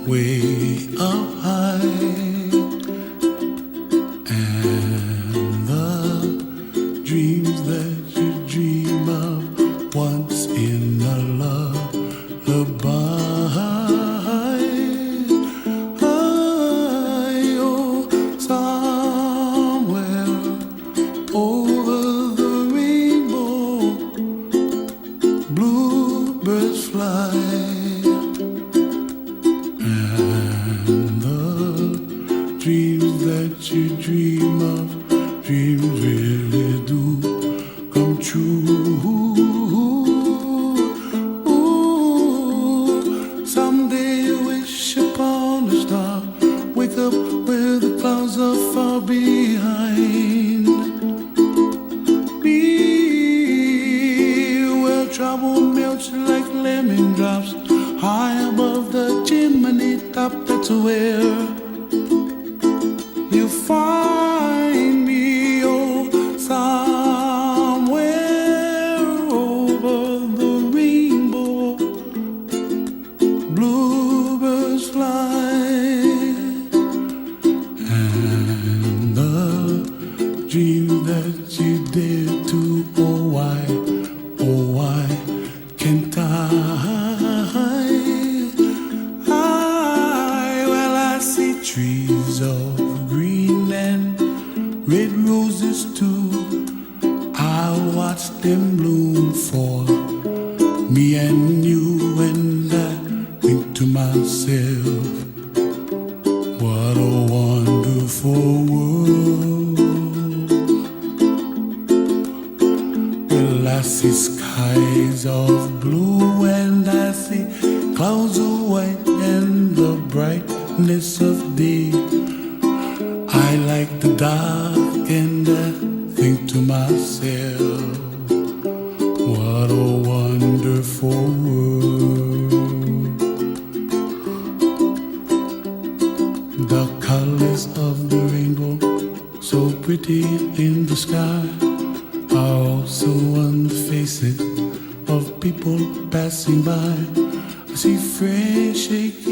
way up high, and the dreams that you dream of once in a lullaby. Oh, somewhere over the rainbow, bluebirds fly. Dreams that you dream of, dreams really do come true. Ooh, someday you wish upon a star, wake up where the clouds are far behind me, where trouble melts like lemon drops high above the chimney top. That's where you find me, oh, somewhere over the rainbow, bluebirds fly, and the dream that you dare to, oh why can't well, I see trees of green and red roses too. I'll watch them bloom for me and you, and I think to myself, what a wonderful world. Well, I see skies of blue and I see clouds of white and the brightness of day. I like the dark and I think to myself, what a wonderful world. The colors of the rainbow, so pretty in the sky, are also on the faces of people passing by. I see friends shaking